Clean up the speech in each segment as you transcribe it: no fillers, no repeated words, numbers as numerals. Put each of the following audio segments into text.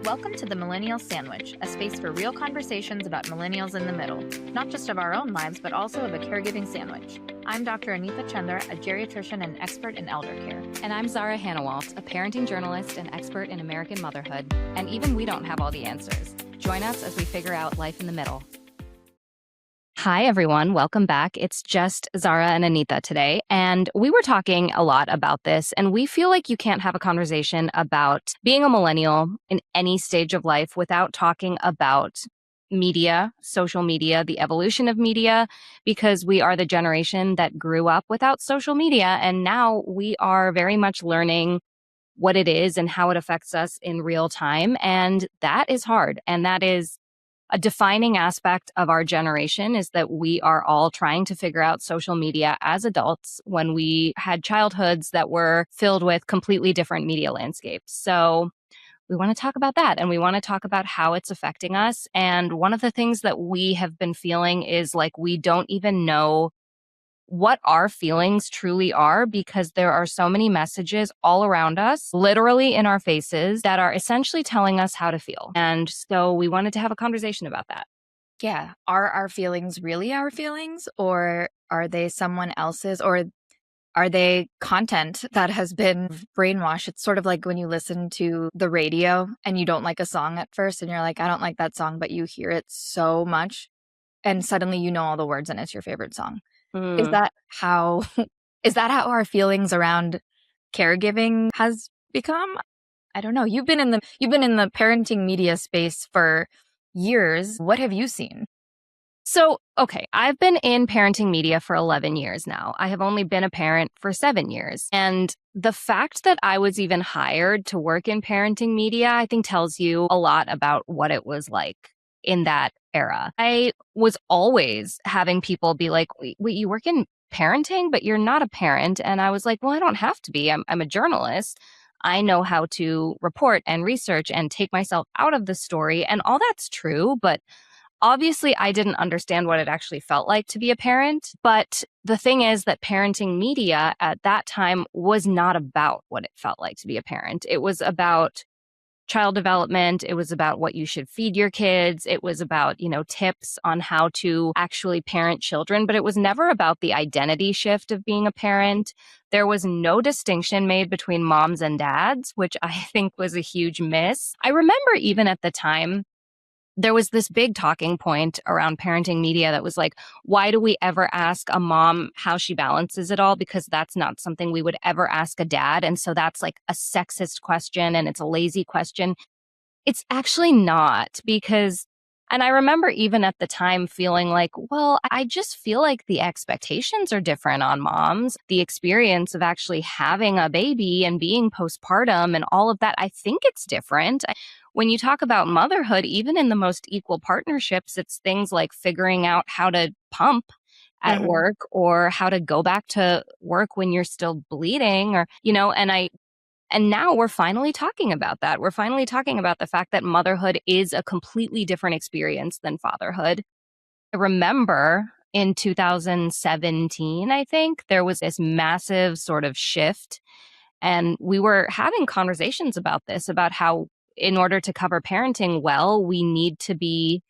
Welcome to the Millennial Sandwich, a space for real conversations about millennials in the middle, not just of our own lives, but also of a caregiving sandwich. I'm Dr. Anita Chandra, a geriatrician and expert in elder care. And I'm Zara Hannawalt, a parenting journalist and expert in American motherhood. And even we don't have all the answers. Join us as we figure out life in the middle. Hi, everyone. Welcome back. It's just Zara and Anita today. And we were talking a lot about this, and we feel like you can't have a conversation about being a millennial in any stage of life without talking about media, social media, the evolution of media, because we are the generation that grew up without social media. And now we are very much learning what it is and how it affects us in real time. And that is hard. And that is a defining aspect of our generation, is that we are all trying to figure out social media as adults when we had childhoods that were filled with completely different media landscapes. So we want to talk about that, and we want to talk about how it's affecting us. And one of the things that we have been feeling is like we don't even know what our feelings truly are, because there are so many messages all around us, literally in our faces, that are essentially telling us how to feel. And so we wanted to have a conversation about that. Yeah. Are our feelings really our feelings, or are they someone else's, or are they content that has been brainwashed? It's sort of like when you listen to the radio and you don't like a song at first and you're like, I don't like that song, but you hear it so much and suddenly you know all the words and it's your favorite song. Is that how our feelings around caregiving has become? I don't know. You've been in the parenting media space for years. What have you seen? So, okay, I've been in parenting media for 11 years now. I have only been a parent for 7 years. And the fact that I was even hired to work in parenting media, I think tells you a lot about what it was like in that era. I was always having people be like, wait, you work in parenting, but you're not a parent. And I was like, well, I don't have to be. I'm a journalist. I know how to report and research and take myself out of the story. And all that's true. But obviously, I didn't understand what it actually felt like to be a parent. But the thing is that parenting media at that time was not about what it felt like to be a parent. It was about child development. It was about what you should feed your kids. It was about, tips on how to actually parent children, but it was never about the identity shift of being a parent. There was no distinction made between moms and dads, which I think was a huge miss. I remember even at the time, there was this big talking point around parenting media that was like, why do we ever ask a mom how she balances it all? Because that's not something we would ever ask a dad. And so that's like a sexist question and it's a lazy question. It's actually not, because, and I remember even at the time feeling like, well, I just feel like the expectations are different on moms. The experience of actually having a baby and being postpartum and all of that, I think it's different. When you talk about motherhood, even in the most equal partnerships, it's things like figuring out how to pump at work or how to go back to work when you're still bleeding, or, and now we're finally talking about that. We're finally talking about the fact that motherhood is a completely different experience than fatherhood. I remember in 2017, I think, there was this massive sort of shift. And we were having conversations about this, about how in order to cover parenting well, we need to be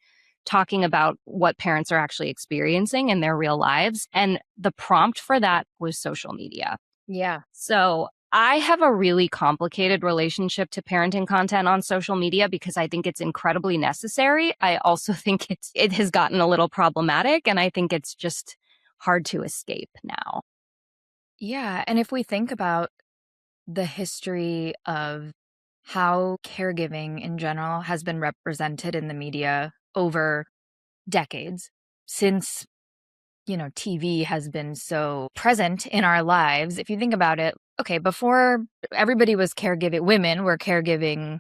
talking about what parents are actually experiencing in their real lives. And the prompt for that was social media. Yeah. So I have a really complicated relationship to parenting content on social media because I think it's incredibly necessary. I also think it has gotten a little problematic, and I think it's just hard to escape now. Yeah. And if we think about the history of how caregiving in general has been represented in the media over decades, since, TV has been so present in our lives. If you think about it, okay, before everybody was caregiving, women were caregiving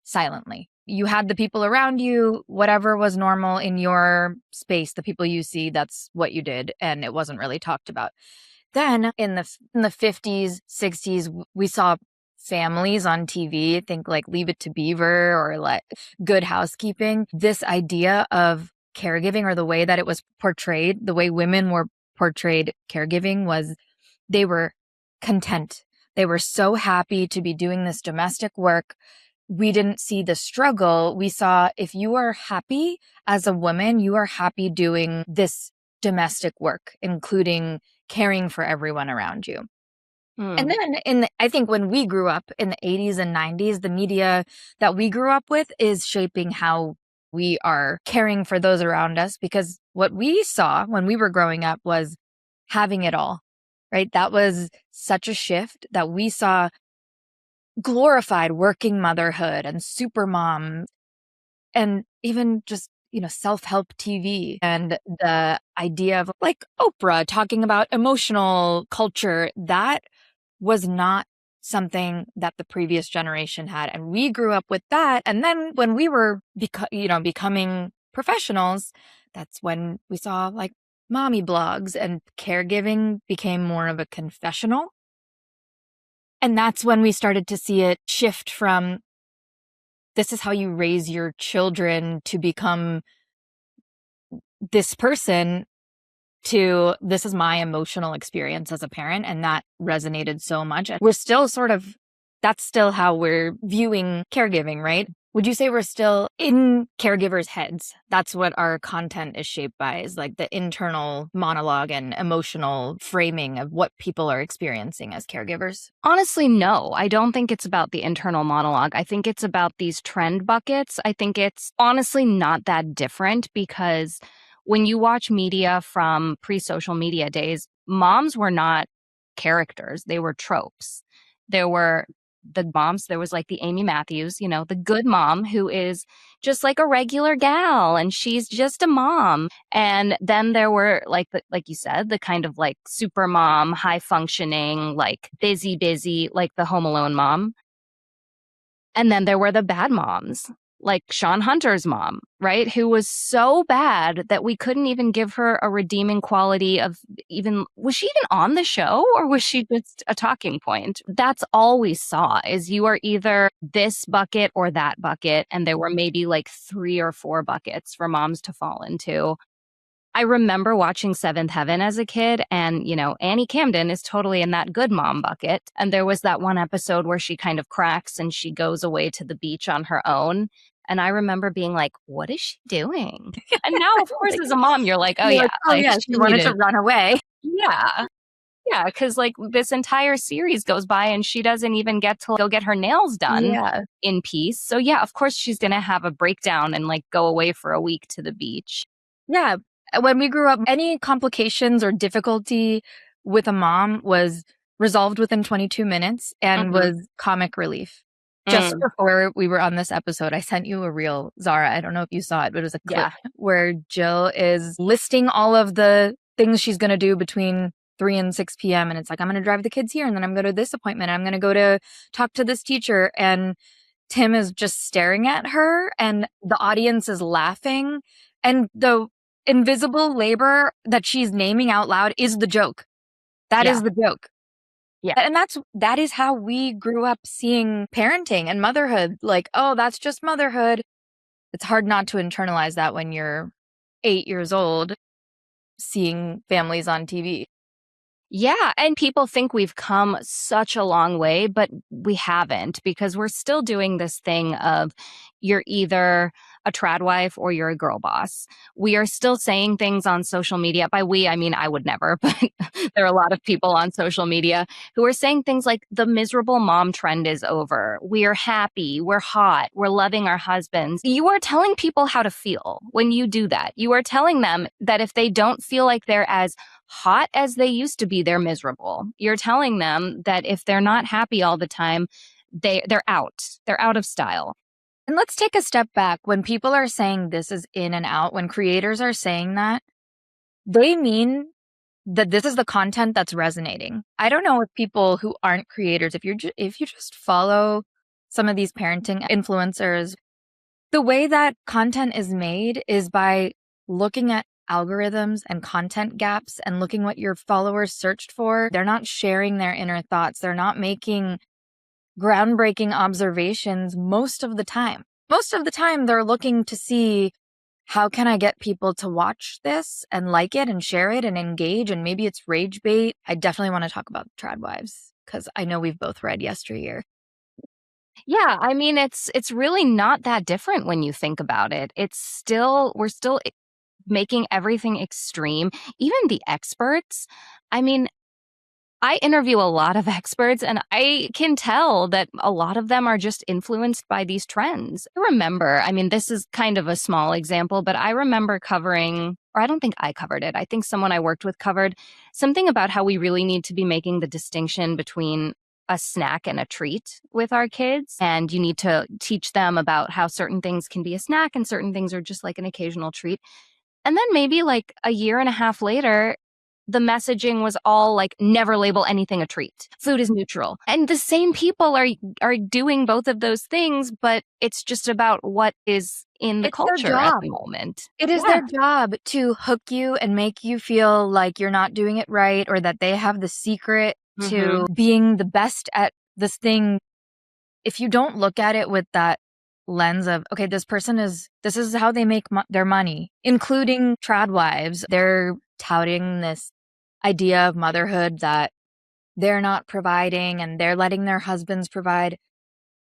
silently. You had the people around you, whatever was normal in your space, the people you see, that's what you did. And it wasn't really talked about. Then in the 50s, 60s, we saw families on TV, think like Leave It to Beaver or like Good Housekeeping. This idea of caregiving, or the way that it was portrayed, the way women were portrayed caregiving, was they were content. They were so happy to be doing this domestic work we didn't see the struggle. We saw if you are happy as a woman, you are happy doing this domestic work, including caring for everyone around you. And Mm. then I think when we grew up in the 80s and 90s, the media that we grew up with is shaping how we are caring for those around us, because what we saw when we were growing up was having it all, right? That was such a shift that we saw glorified working motherhood and super mom and even just, self-help TV and the idea of like Oprah talking about emotional culture. That was not something that the previous generation had. And we grew up with that. And then when we were, becoming professionals, that's when we saw like mommy blogs and caregiving became more of a confessional. And that's when we started to see it shift from this is how you raise your children to become this person to this is my emotional experience as a parent. And that resonated so much. We're still that's still how we're viewing caregiving, right? Would you say we're still in caregivers' heads? That's what our content is shaped by, is like the internal monologue and emotional framing of what people are experiencing as caregivers. Honestly, no. I don't think it's about the internal monologue. I think it's about these trend buckets. I think it's honestly not that different because when you watch media from pre-social media days, moms were not characters. They were tropes. There were the moms, there was like the Amy Matthews, the good mom who is just like a regular gal and she's just a mom. And then there were like you said, the kind of like super mom, high functioning, like busy, like the Home Alone mom. And then there were the bad moms, like Sean Hunter's mom, right? Who was so bad that we couldn't even give her a redeeming quality of was she even on the show or was she just a talking point? That's all we saw is you are either this bucket or that bucket. And there were maybe like 3 or 4 buckets for moms to fall into. I remember watching Seventh Heaven as a kid, and, Annie Camden is totally in that good mom bucket. And there was that one episode where she kind of cracks and she goes away to the beach on her own. And I remember being like, what is she doing? And now, of course, as a mom, you're like, oh, You're yeah, like, oh like yeah, she she wanted to needed, run away. yeah. Yeah, because like this entire series goes by and she doesn't even get to go get her nails done Yeah. in peace. So, yeah, of course, she's going to have a breakdown and like go away for a week to the beach. Yeah. When we grew up, any complications or difficulty with a mom was resolved within 22 minutes and Mhm. was comic relief. Just Mm, before we were on this episode, I sent you a reel, Zara. I don't know if you saw it, but it was a clip yeah. where Jill is listing all of the things she's going to do between 3 and 6 p.m. And it's like, I'm going to drive the kids here and then I'm going to this appointment. I'm going to go to talk to this teacher. And Tim is just staring at her and the audience is laughing. And the invisible labor that she's naming out loud is the joke. That Yeah. is the joke. Yeah. And that is how we grew up seeing parenting and motherhood. Like, oh, that's just motherhood. It's hard not to internalize that when you're 8 years old, seeing families on TV. Yeah. And people think we've come such a long way, but we haven't because we're still doing this thing of you're either a trad wife or you're a girl boss. We are still saying things on social media. By we, I mean, I would never, but there are a lot of people on social media who are saying things like the miserable mom trend is over. We are happy. We're hot. We're loving our husbands. You are telling people how to feel when you do that. You are telling them that if they don't feel like they're as hot as they used to be, they're miserable. You're telling them that if they're not happy all the time, they're out. They're out of style. And let's take a step back. When people are saying this is in and out, when creators are saying that, they mean that this is the content that's resonating. I don't know if people who aren't creators, if you just follow some of these parenting influencers, the way that content is made is by looking at algorithms and content gaps and looking what your followers searched for. They're not sharing their inner thoughts. They're not making groundbreaking observations most of the time. Most of the time, they're looking to see how can I get people to watch this and like it and share it and engage? And maybe it's rage bait. I definitely want to talk about Trad Wives because I know we've both read Yesteryear. Yeah, I mean it's really not that different when you think about it. We're still making everything extreme. Even the experts. I mean, I interview a lot of experts, and I can tell that a lot of them are just influenced by these trends. I mean, this is kind of a small example, but I remember covering, or I don't think I covered it. I think someone I worked with covered something about how we really need to be making the distinction between a snack and a treat with our kids. And you need to teach them about how certain things can be a snack and certain things are just like an occasional treat. And then maybe like a year and a half later, the messaging was all like never label anything a treat. Food is neutral. And the same people are doing both of those things, but it's just about what is in the It's their culture at job. the moment. It is Yeah. their job to hook you and make you feel like you're not doing it right or that they have the secret Mhm. to being the best at this thing. If you don't look at it with that lens of, okay, this is how they make their money, including trad wives. They're touting this idea of motherhood that they're not providing and they're letting their husbands provide.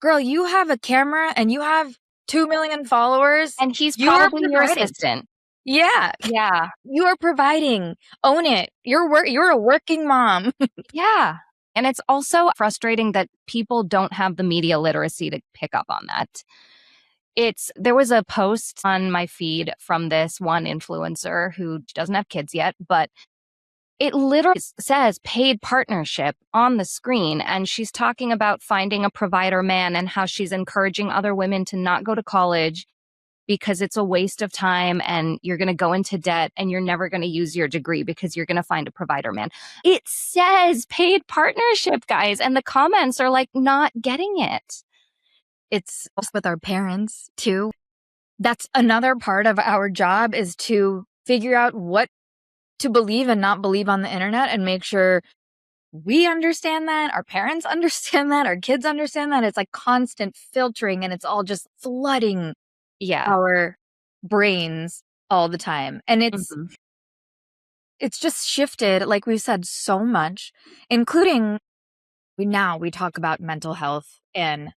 Girl, you have a camera and you have 2 million followers. And he's You are probably your providing. assistant. Yeah. Yeah. You are providing. Own it. You're a working mom. Yeah. And it's also frustrating that people don't have the media literacy to pick up on that. There was a post on my feed from this one influencer who doesn't have kids yet, but it literally says paid partnership on the screen. And she's talking about finding a provider man and how she's encouraging other women to not go to college because it's a waste of time and you're going to go into debt and you're never going to use your degree because you're going to find a provider man. It says paid partnership, guys. And the comments are like not getting it. It's also with our parents too. That's another part of our job is to figure out what to believe and not believe on the internet and make sure we understand that, our parents understand that, our kids understand that. It's like constant filtering and it's all just flooding Yeah. our brains all the time. And Mhm. it's just shifted, like we said, so much, including we talk about mental health and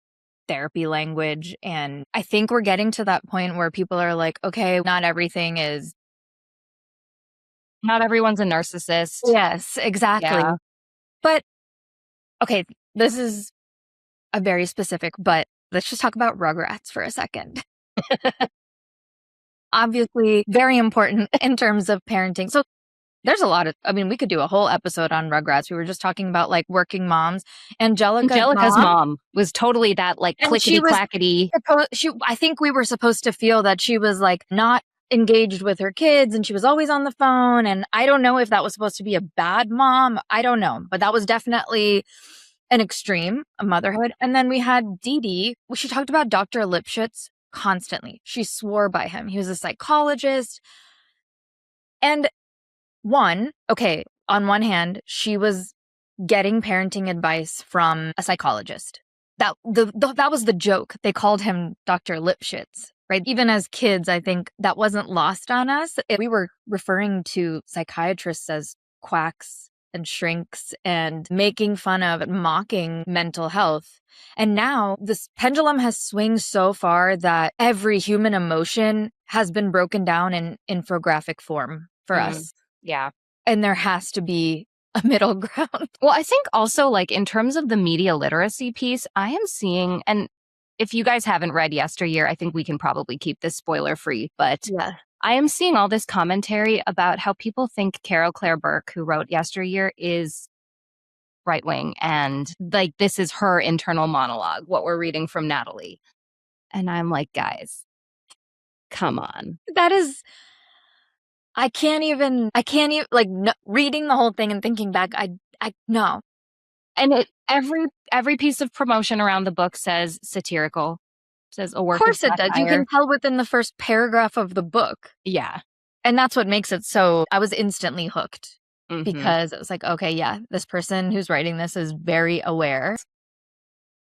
therapy language. And I think we're getting to that point where people are like, okay, not everything is. Not everyone's a narcissist. Yes, exactly. Yeah. But okay, this is a very specific, but let's just talk about Rugrats for a second. Obviously, very important in terms of parenting. So there's a lot of, I mean, we could do a whole episode on Rugrats. We were just talking about like working moms. Angelica's Angelica's mom, mom was totally that like and she clickety was clackety. I think we were supposed to feel that she was like not engaged with her kids and she was always on the phone. And I don't know if that was supposed to be a bad mom. I don't know, but that was definitely an extreme of motherhood. And then we had Dee Dee. She talked about Dr. Lipschitz constantly. She swore by him. He was a psychologist. And okay, on one hand, she was getting parenting advice from a psychologist. That was the joke. They called him Dr. Lipschitz, right? Even as kids, I think that wasn't lost on us. We were referring to psychiatrists as quacks and shrinks and making fun of and mocking mental health. And now this pendulum has swung so far that every human emotion has been broken down in infographic form for us. Yeah. And there has to be a middle ground. Well, I think also like in terms of the media literacy piece, I am seeing, and if you guys haven't read Yesteryear, I think we can probably keep this spoiler free, but Yeah. I am seeing all this commentary about how people think Carol Claire Burke, who wrote Yesteryear, is right wing and like this is her internal monologue, what we're reading from Natalie. And I'm like, guys, come on. That is, I can't even, like, no, reading the whole thing and thinking back, no. And every piece of promotion around the book says satirical, says a Of work of course it does. You satire. can tell within the first paragraph of the book. Yeah. And that's what makes it so, I was instantly hooked Mhm. because it was like, okay, yeah, this person who's writing this is very aware.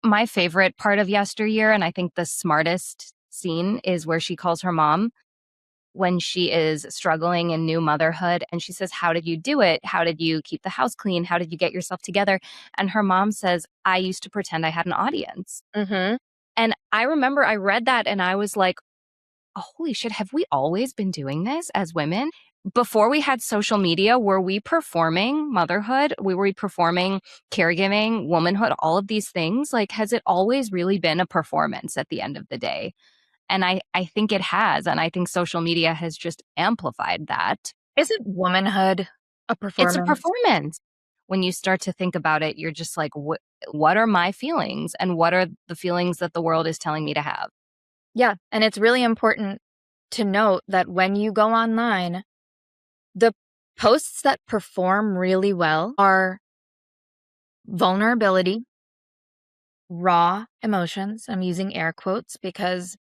My favorite part of Yesteryear, and I think the smartest scene, is where she calls her mom when she is struggling in new motherhood. And she says, how did you do it? How did you keep the house clean? How did you get yourself together? And her mom says, I used to pretend I had an audience. Mm-hmm. And I remember I read that and I was like, oh, holy shit, have we always been doing this as women? Before we had social media, were we performing motherhood? Were we performing caregiving, womanhood, all of these things? Like, has it always really been a performance at the end of the day? And I think it has. And I think social media has just amplified that. Isn't womanhood a It's a performance? performance. When you start to think about it, you're just like, what are my feelings? And what are the feelings that the world is telling me to have? Yeah. And it's really important to note that when you go online, the posts that perform really well are vulnerability, raw emotions. I'm using air quotes because,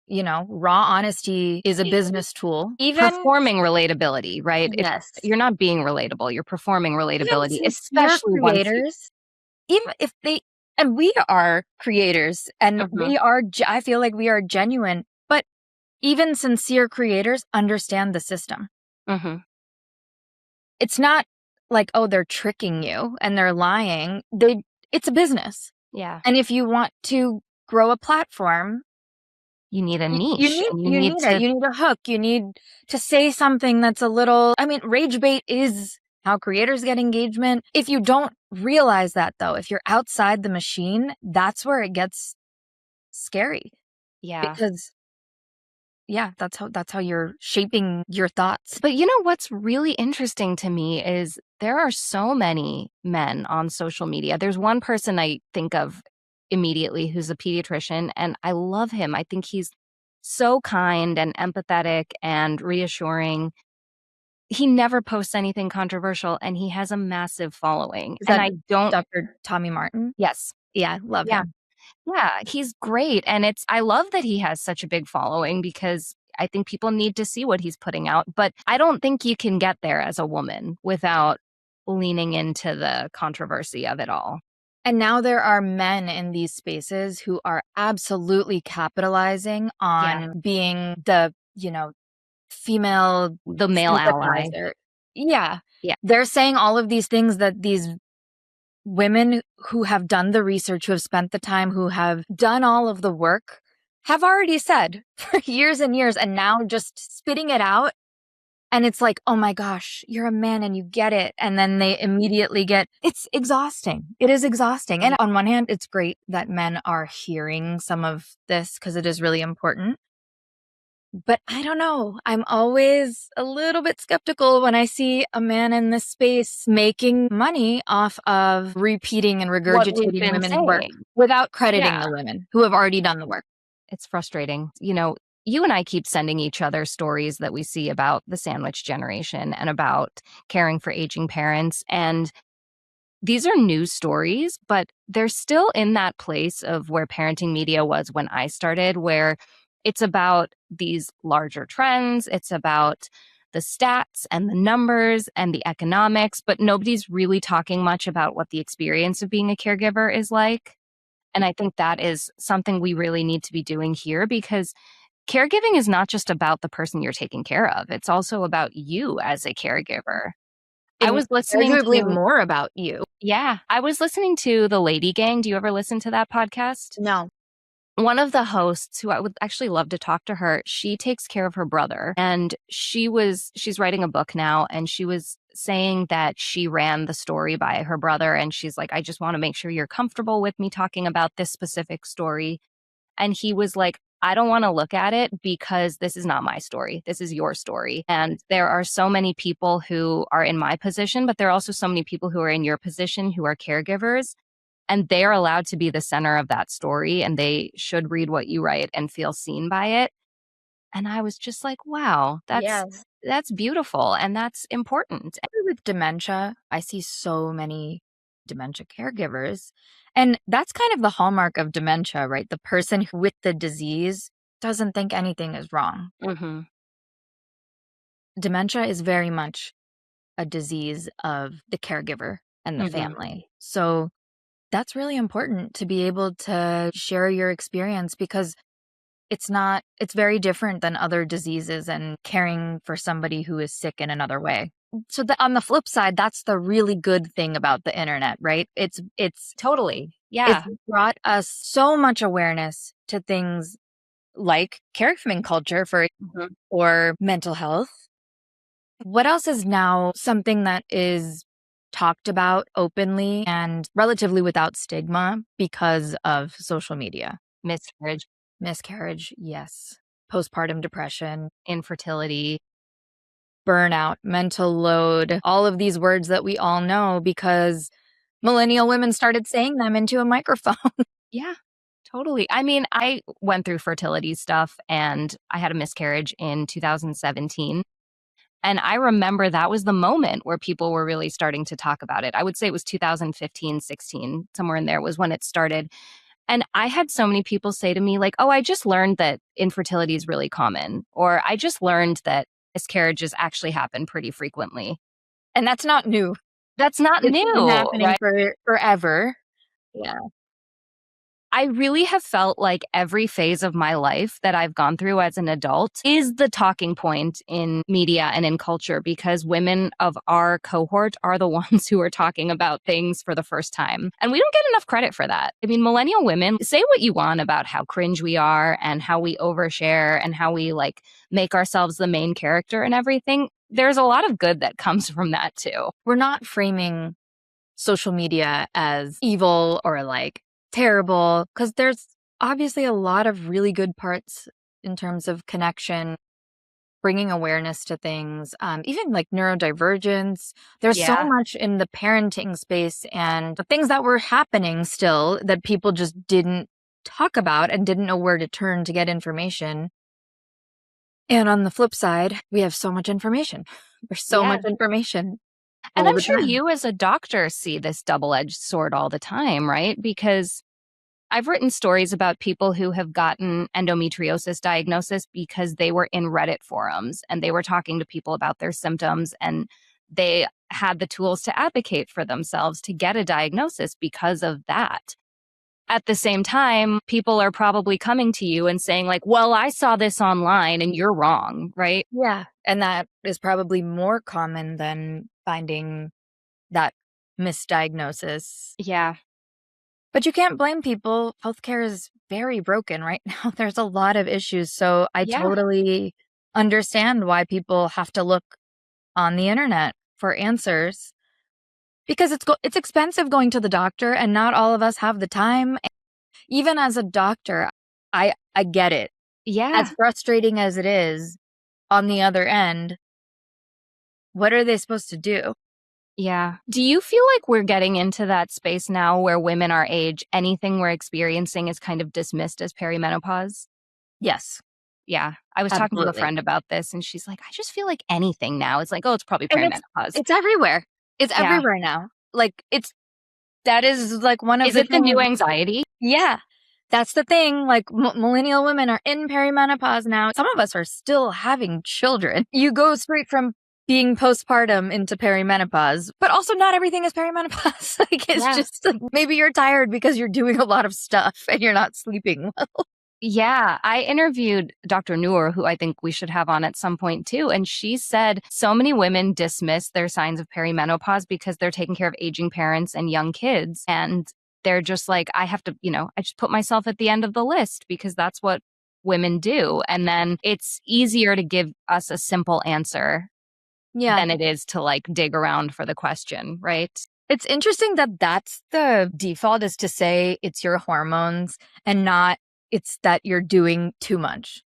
raw honesty is a business tool. Even, Performing relatability, right? It's yes, you're not being relatable, you're performing even relatability, sincere especially once you creators, even if they, and we are creators and Mhm, I feel like we are genuine, but even sincere creators understand the system. mhm, It's not like, oh, they're tricking you and they're lying. It's a business. yeah. And if you want to grow a platform, You need a you niche, need and you you need need it. to You need a hook. You need to say something that's a little, I mean, rage bait is how creators get engagement. If you don't realize that though, if you're outside the machine, that's where it gets scary yeah. because yeah, that's how you're shaping your thoughts. But you know what's really interesting to me is there are so many men on social media. There's one person I think of immediately who's a pediatrician, and I love him. I think he's so kind and empathetic and reassuring. He never posts anything controversial, and he has a massive following, Is and that I don't Dr. Tommy Martin? Yes. Yeah, love Yeah. him. Yeah, he's great, and I love that he has such a big following because I think people need to see what he's putting out, but I don't think you can get there as a woman without leaning into the controversy of it all. And now there are men in these spaces who are absolutely capitalizing Yeah, on being the, female the male ally. sympathizer. Yeah. Yeah. They're saying all of these things that these women who have done the research, who have spent the time, who have done all of the work, have already said for years and years, and now just spitting it out. And it's like, oh my gosh, you're a man and you get it. And then they immediately it's exhausting. It is exhausting. And on one hand, it's great that men are hearing some of this because it is really important. But I don't know. I'm always a little bit skeptical when I see a man in this space making money off of repeating and What we've regurgitating been women's work saying. without Yeah, crediting the women who have already done the work. it's frustrating. You and I keep sending each other stories that we see about the sandwich generation and about caring for aging parents, and these are news stories, but they're still in that place of where parenting media was when I started, where it's about these larger trends. It's about the stats and the numbers and the economics, but nobody's really talking much about what the experience of being a caregiver is like. And I think that is something we really need to be doing here because caregiving is not just about the person you're taking care of, it's also about you as a caregiver. I And was listening arguably to more about you. yeah, I was listening to The Lady Gang. Do you ever listen to that podcast? No. One of the hosts, who I would actually love to talk to her, she takes care of her brother, and she's writing a book now, and she was saying that she ran the story by her brother, and she's like, I just want to make sure you're comfortable with me talking about this specific story. And he was like, I don't want to look at it because this is not my story. This is your story. And there are so many people who are in my position, but there are also so many people who are in your position who are caregivers. And they are allowed to be the center of that story. And they should read what you write and feel seen by it. And I was just like, wow, Yes. that's beautiful. And that's important. With dementia, I see so many dementia caregivers. And that's kind of the hallmark of dementia, right? The person with the disease doesn't think anything is wrong. Hmm. Dementia is very much a disease of the caregiver and the Hmm. family. So that's really important to be able to share your experience because it's very different than other diseases and caring for somebody who is sick in another way. So on the flip side, that's the really good thing about the internet, right? Totally. It's Yeah. brought us so much awareness to things like caregiving culture Mhm. or mental health. What else is now something that is talked about openly and relatively without stigma because of social media? Miscarriage, Miscarriage, yes. Postpartum depression, infertility. burnout, mental load, all of these words that we all know because millennial women started saying them into a microphone. Yeah, totally. I mean, I went through fertility stuff and I had a miscarriage in 2017. And I remember that was the moment where people were really starting to talk about it. I would say it was 2015, 16, somewhere in there was when it started. And I had so many people say to me, like, oh, I just learned that infertility is really common, or I just learned that miscarriages actually happen pretty frequently. And that's not new. That's not It's been new, happening right? for forever. Yeah. I really have felt like every phase of my life that I've gone through as an adult is the talking point in media and in culture because women of our cohort are the ones who are talking about things for the first time. And we don't get enough credit for that. I mean, millennial women, say what you want about how cringe we are and how we overshare and how we like make ourselves the main character and everything. There's a lot of good that comes from that too. We're not framing social media as evil or like terrible because there's obviously a lot of really good parts in terms of connection, bringing awareness to things, even like neurodivergence. There's so Yeah. much in the parenting space and the things that were happening still that people just didn't talk about and didn't know where to turn to get information. And on the flip side, we have so much information. There's so Yeah. much information And all I'm the sure time. you as a doctor see this double-edged sword all the time, right? Because I've written stories about people who have gotten endometriosis diagnosis because they were in Reddit forums and they were talking to people about their symptoms and they had the tools to advocate for themselves to get a diagnosis because of that. At the same time, people are probably coming to you and saying like, "Well, I saw this online and you're wrong," right? Yeah. And that is probably more common than finding that misdiagnosis. Yeah. But you can't blame people. Healthcare is very broken right now. There's a lot of issues. So I Yeah. totally understand why people have to look on the internet for answers because it's expensive going to the doctor and not all of us have the time. Even as a doctor, I get it. As Yeah. frustrating as it is on the other end, what are they supposed to do? Yeah. Do you feel like we're getting into that space now where women our age, anything we're experiencing is kind of dismissed as perimenopause? Yes, Yeah. I was talking to a absolutely. friend about this and she's like, I just feel like anything now. It's like, oh, it's probably And perimenopause. it's everywhere. It's Yeah. everywhere now. Like, that is, like, one of Is the it the new things. anxiety? Yeah. That's the thing, like, millennial women are in perimenopause now. Some of us are still having children. You go straight from being postpartum into perimenopause, but also not everything is perimenopause. Like, it's Yeah. just, like, maybe you're tired because you're doing a lot of stuff and you're not sleeping well. Yeah, I interviewed Dr. Noor, who I think we should have on at some point too. And she said so many women dismiss their signs of perimenopause because they're taking care of aging parents and young kids. And they're just like, I have to, I just put myself at the end of the list because that's what women do. And then it's easier to give us a simple answer Yeah. than it is to like dig around for the question, right? It's interesting that that's the default, is to say it's your hormones and not it's that you're doing too much.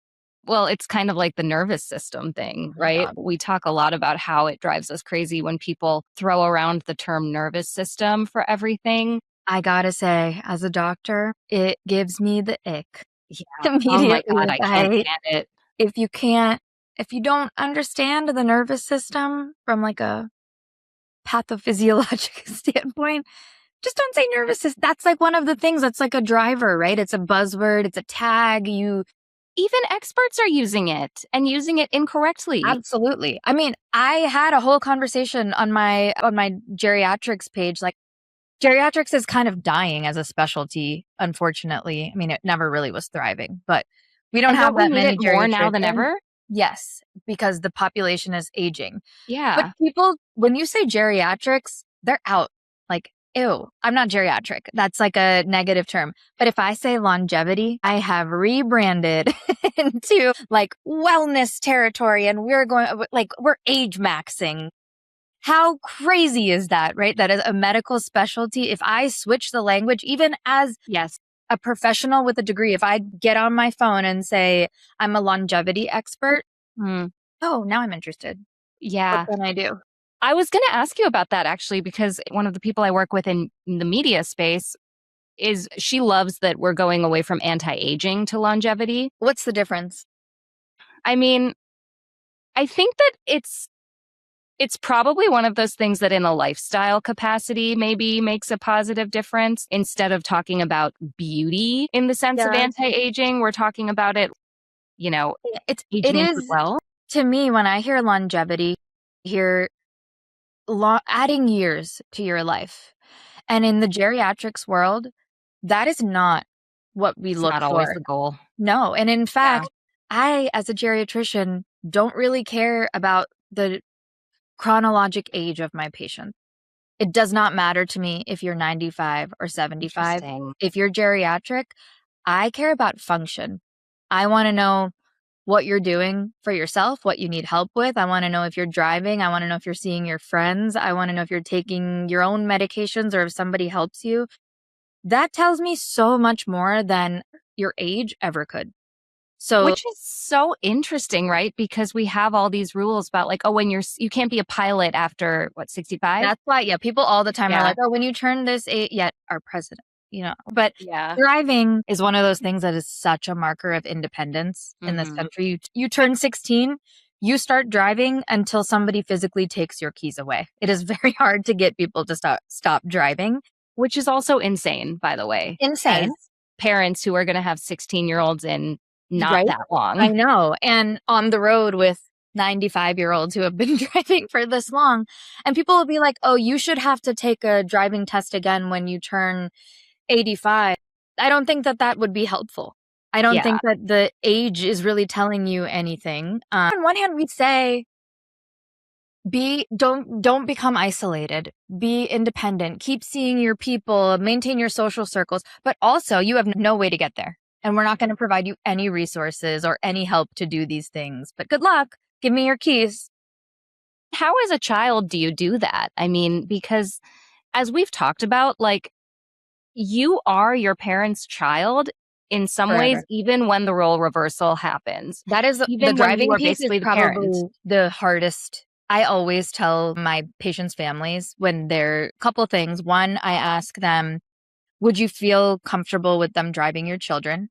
Well, it's kind of like the nervous system Oh thing, my right? God. We talk a lot about how it drives us crazy when people throw around the term nervous system for everything. I gotta say, as a doctor, it gives me the ick Yeah. Oh my immediately. God, Like, I can't stand it. if you can't, if you don't understand the nervous system from like a pathophysiological standpoint, just don't say nervous system. That's like one of the things that's like a driver, right? It's a buzzword, it's a tag. Even experts are using it and using it incorrectly. Absolutely. I mean, I had a whole conversation on my geriatrics page. Like, geriatrics is kind of dying as a specialty, unfortunately. I mean, it never really was thriving, but We don't And have don't we that need it many more now than geriatricians. ever? Yes, because the population is aging. But Yeah. people, when you say geriatrics, they're out. Like, ew, I'm not geriatric. That's like a negative term. But if I say longevity, I have rebranded into like wellness territory and we're going, like, we're age maxing. How crazy is that, right? That is a medical specialty. If I switch the language, even as Yes. a professional with a degree, if I get on my phone and say I'm a longevity expert, Mm, oh, now I'm interested. What yeah. can I do? I was going to ask you about that actually, because one of the people I work with in the media space is she loves that we're going away from anti-aging to longevity. What's the difference? I mean, I think that it's probably one of those things that in a lifestyle capacity maybe makes a positive difference. Instead of talking about beauty in the sense of Yeah. anti-aging, we're talking about it, you know, It aging into is well. to me when I hear longevity, I hear adding years to your life. And in the geriatrics world, that is not what we It's look not always for. the goal. No. And in Yeah. fact, I, as a geriatrician, don't really care about the chronologic age of my patient. It does not matter to me if you're 95 or 75. Interesting. If you're geriatric, I care about function. I want to know what you're doing for yourself, what you need help with. I want to know if you're driving. I want to know if you're seeing your friends. I want to know if you're taking your own medications or if somebody helps you. That tells me so much more than your age ever could. So Which is so interesting, right? Because we have all these rules about like, oh, when you can't be a pilot after what, 65? that's why, yeah, people all the time are Yeah. like, oh, when you turn this age, yet our president, but Yeah. driving is one of those things that is such a marker of independence in this Hmm. country. You turn 16, you start driving until somebody physically takes your keys away. It is very hard to get people to stop driving. Which is also insane, by the way, as Insane, parents who are going to have 16-year-olds in not right? that I long. know. And on the road with 95-year-olds who have been driving for this long, and people will be like, "Oh, you should have to take a driving test again when you turn 85." I don't think that that would be helpful. I don't Yeah. think that the age is really telling you anything. On one hand, we'd say don't become isolated. Be independent. Keep seeing your people, maintain your social circles, but also you have no way to get there. And we're not going to provide you any resources or any help to do these things. But good luck. Give me your keys. How as a child do you do that? I mean, because as we've talked about, like you are your parents' child in some ways, Forever. even when the role reversal happens, That is the even when you driving are piece is basically the parent. probably the hardest. I always tell my patients' families when they're couple things. One, I ask them, would you feel comfortable with them driving your children?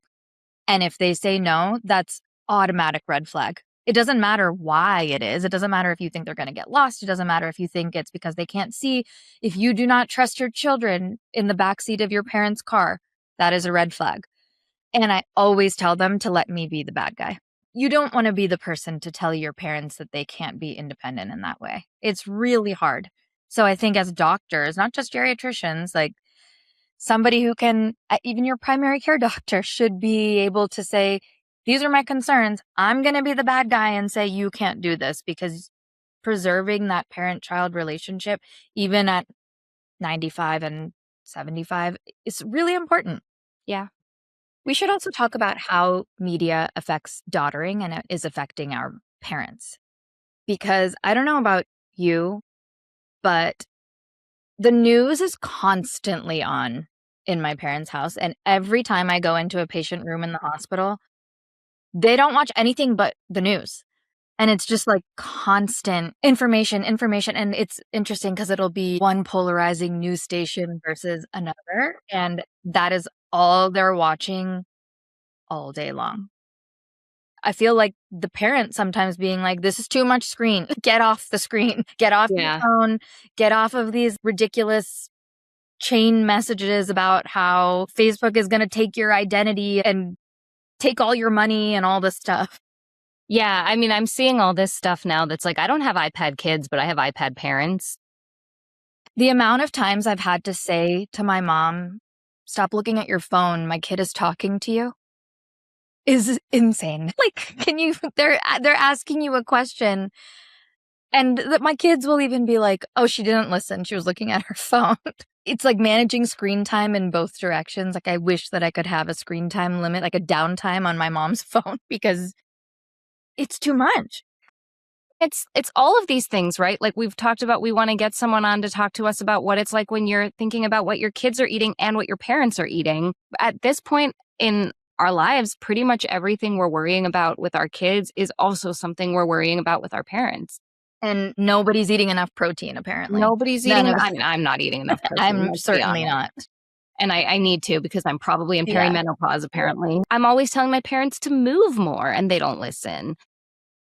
And if they say no, that's automatic red flag. It doesn't matter why it is. It doesn't matter if you think they're going to get lost. It doesn't matter if you think it's because they can't see. If you do not trust your children in the backseat of your parents' car, that is a red flag. And I always tell them to let me be the bad guy. You don't want to be the person to tell your parents that they can't be independent in that way. It's really hard. So I think as doctors, not just geriatricians, like somebody who can, even your primary care doctor should be able to say, these are my concerns. I'm going to be the bad guy and say, you can't do this, because preserving that parent child relationship, even at 95 and 75, is really important. Yeah. We should also talk about how media affects daughtering and it is affecting our parents. Because I don't know about you, but the news is constantly on in my parents' house. And every time I go into a patient room in the hospital, they don't watch anything but the news. And it's just like constant information, information. And it's interesting because it'll be one polarizing news station versus another. And that is all they're watching all day long. I feel like the parent sometimes being like, this is too much screen. Get off the screen. Get off your Yeah. phone. Get off of these ridiculous chain messages about how Facebook is going to take your identity and take all your money and all this stuff. Yeah. I mean, I'm seeing all this stuff now that's like, I don't have iPad kids, but I have iPad parents. The amount of times I've had to say to my mom, stop looking at your phone. My kid is talking to you. is insane. Like, they're asking you a question, and my kids will even be like, "Oh, she didn't listen. She was looking at her phone." It's like managing screen time in both directions. Like, I wish that I could have a screen time limit, like a downtime on my mom's phone, because it's too much. It's all of these things, right? Like we've talked about, we want to get someone on to talk to us about what it's like when you're thinking about what your kids are eating and what your parents are eating. At this point in our lives, pretty much everything we're worrying about with our kids is also something we're worrying about with our parents. And nobody's eating enough protein, apparently. Nobody's None eating, of I mean, I'm not eating enough protein, I'm let's be certainly honest. not. And I need to because I'm probably in Yeah. perimenopause, apparently. I'm always telling my parents to move more and they don't listen.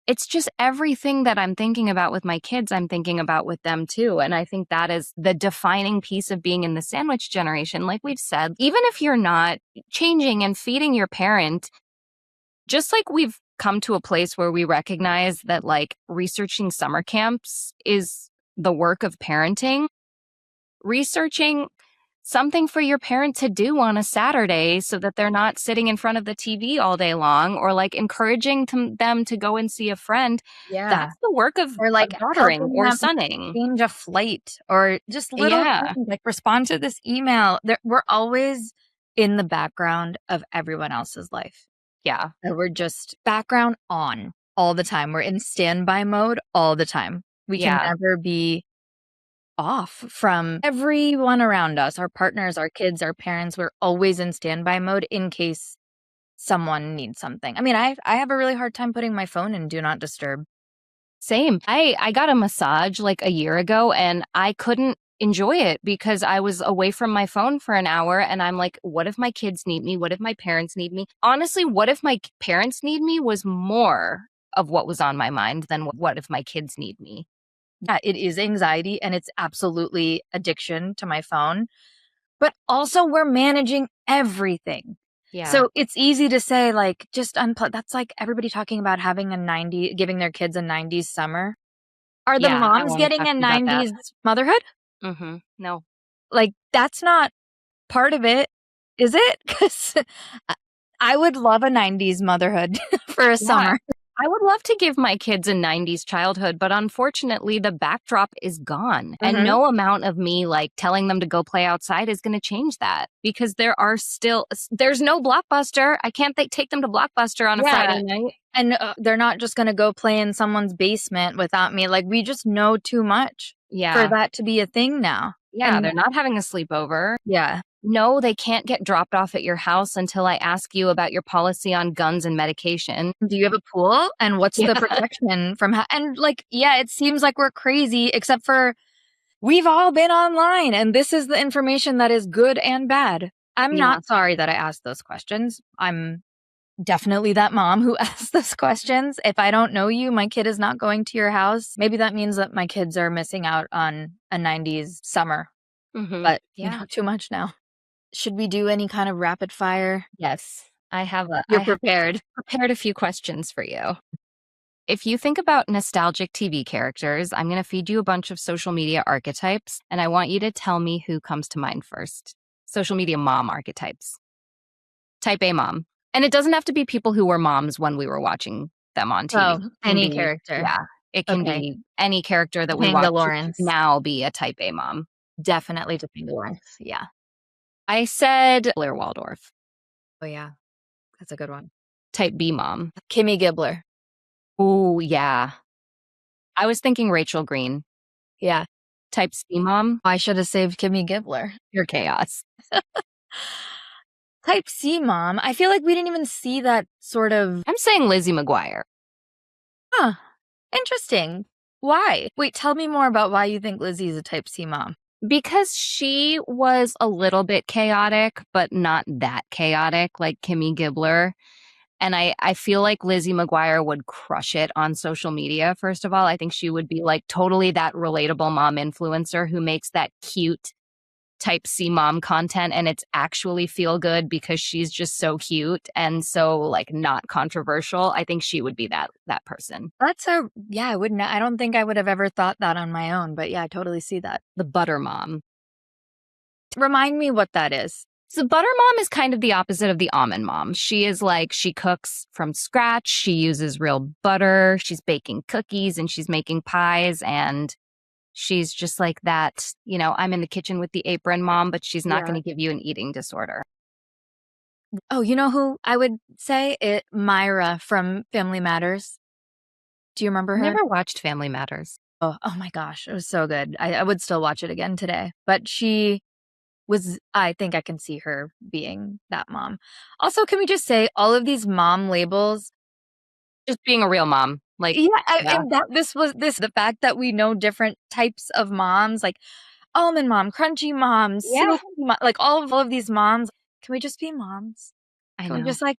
It's just everything that I'm thinking about with my kids, I'm thinking about with them too. And I think that is the defining piece of being in the sandwich generation. Like we've said, even if you're not changing and feeding your parent, just like we've come to a place where we recognize that like researching summer camps is the work of parenting, researching something for your parent to do on a Saturday so that they're not sitting in front of the TV all day long, or like encouraging them to go and see a friend. Yeah. That's the work of Or, like, daughtering helping or them sonning. change a flight, or just little Yeah. things, like, respond to this email. We're always in the background of everyone else's life. Yeah. And we're just background on all the time. We're in standby mode all the time. We can Yeah. never be off from everyone around us, our partners, our kids, our parents. We're always in standby mode in case someone needs something. I mean, I have a really hard time putting my phone in do not disturb. Same. I got a massage like a year ago and I couldn't enjoy it because I was away from my phone for an hour and I'm like, what if my kids need me? What if my parents need me? Honestly, what if my parents need me was more of what was on my mind than what if my kids need me? Yeah, it is anxiety and it's absolutely addiction to my phone, but also we're managing everything. Yeah. So it's easy to say, like, just unplug. That's like everybody talking about having giving their kids a 90s summer. Are the Yeah, I moms wanna getting talk a to you about that. 90s motherhood? No. Like, that's not part of it, is it? 'Cause I would love a 90s motherhood for a Yeah. summer. I would love to give my kids a 90s childhood, but unfortunately, the backdrop is gone. And Mhm. no amount of me, like, telling them to go play outside is gonna change that because there's no Blockbuster. I can't take them to Blockbuster on a Yeah, Friday night. and, they're not just gonna go play in someone's basement without me. Like, we just know too much for Yeah. that to be a thing now. Yeah, And they're not having a sleepover. yeah. No, they can't get dropped off at your house until I ask you about your policy on guns and medication. Do you have a pool? And what's Yeah. the protection from and, like, yeah, it seems like we're crazy, except for we've all been online, and this is the information that is good and bad. I'm Yeah. not sorry that I asked those questions. I'm definitely that mom who asked those questions. If I don't know you, my kid is not going to your house. Maybe that means that my kids are missing out on a 90s summer, Mhm. but, Yeah. too much now. Should we do any kind of rapid fire? Yes. You're I have prepared. prepared a few questions for you. If you think about nostalgic TV characters, I'm going to feed you a bunch of social media archetypes, and I want you to tell me who comes to mind first. Social media mom archetypes. Type A mom. And it doesn't have to be people who were moms when we were watching them on TV. Oh, It can any be, character. yeah, it can Okay. be any character that we Topanga watch Lawrence. now be a type A mom. Definitely Topanga Lawrence. Yeah. I said Blair Waldorf. Oh, yeah. That's a good one. Type B mom. Kimmy Gibbler. Oh, yeah. I was thinking Rachel Green. Yeah. Type C mom. I should have saved Kimmy Gibbler. Pure chaos. Type C mom. I feel like we didn't even see that sort of. I'm saying Lizzie McGuire. Huh. Interesting. Why? Wait, tell me more about why you think Lizzie is a type C mom. Because she was a little bit chaotic, but not that chaotic like Kimmy Gibbler. And I feel like Lizzie McGuire would crush it on social media, first of all. I think she would be like totally that relatable mom influencer who makes that cute type C mom content and it's actually feel good because she's just so cute and so like not controversial. I think she would be that person. Yeah, I don't think I would have ever thought that on my own, but yeah, I totally see that. The butter mom. Remind me what that is. So butter mom is kind of the opposite of the almond mom. She is like, she cooks from scratch. She uses real butter. She's baking cookies and she's making pies. And she's just like that, I'm in the kitchen with the apron mom, but she's not going Yeah. to give you an eating disorder. Oh, you know who I would say it? Myra from Family Matters. Do you remember her? Never watched Family Matters. Oh my gosh, it was so good. I would still watch it again today. But I think I can see her being that mom. Also, can we just say all of these mom labels? Just being a real mom. Like, Yeah, yeah. and the fact that we know different types of moms, like almond mom, crunchy mom, Yeah, silky mom, like all of these moms. Can we just be moms? I Can we know. just like,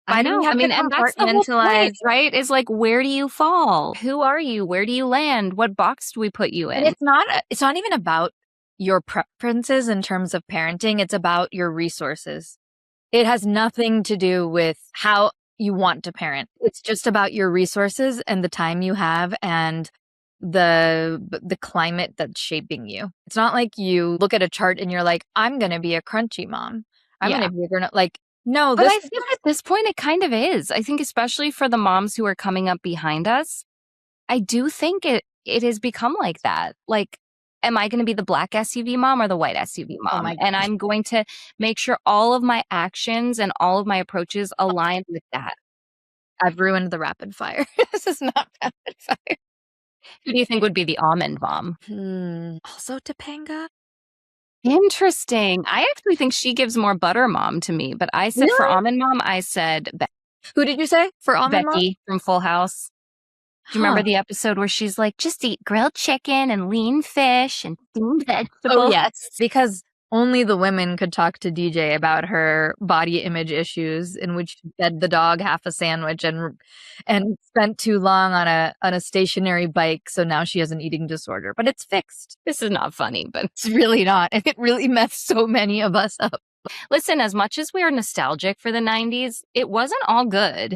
I why do we know. I have to mean, and that's the whole compartmentalize? point, right? Is like, where do you fall? Who are you? Where do you land? What box do we put you And in? it's not even about your preferences in terms of parenting. It's about your resources. It has nothing to do with how you want to parent. It's just about your resources and the time you have and the climate that's shaping you. It's not like you look at a chart and you're like, I'm going to be a crunchy mom. I'm going Yeah. to be a grown like, no, But this I think at this point, it kind of is. I think, especially for the moms who are coming up behind us, I do think it has become like that. Like, am I going to be the black SUV mom or the white SUV oh mom? my And I'm going to make sure all of my actions and all of my approaches align with that. I've ruined the rapid fire. This is not rapid fire. Who do you think would be the almond mom? Also Topanga? Interesting. I actually think she gives more butter mom to me, but I said for Really? almond mom, I said Who did you say for almond mom? Becky from Full House. Do you remember Huh. the episode where she's like, just eat grilled chicken and lean fish and steamed Oh, vegetables? yes. Because only the women could talk to DJ about her body image issues, in which she fed the dog half a sandwich and spent too long on a stationary bike, so now she has an eating disorder. But it's fixed. This is not funny, but It's really not. And it really messed so many of us up. listen, as much as we are nostalgic for the 90s, it wasn't all good.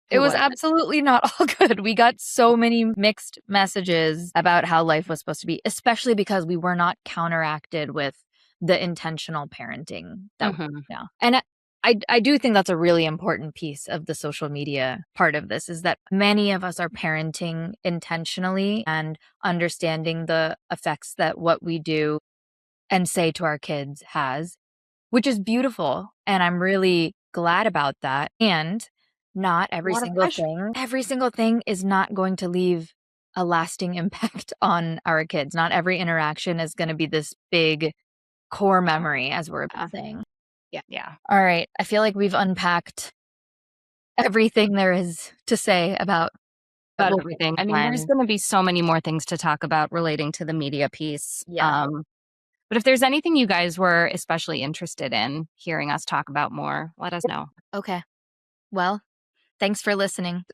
It It was wasn't. absolutely not all good. We got so many mixed messages about how life was supposed to be, especially because we were not counteracted with the intentional parenting that we Mhm. now. And I do think that's a really important piece of the social media part of this is that many of us are parenting intentionally and understanding the effects that what we do and say to our kids has, which is beautiful. And I'm really glad about that. And not A lot of pressure. every single thing is not going to leave a lasting impact on our kids. Not every interaction is going to be this big core memory, as we're saying. Yeah. Yeah. All right. I feel like we've unpacked everything there is to say about About everything. I mean, there's going to be so many more things to talk about relating to the media piece. Yeah. But if there's anything you guys were especially interested in hearing us talk about more, let us know. Okay. Well, thanks for listening.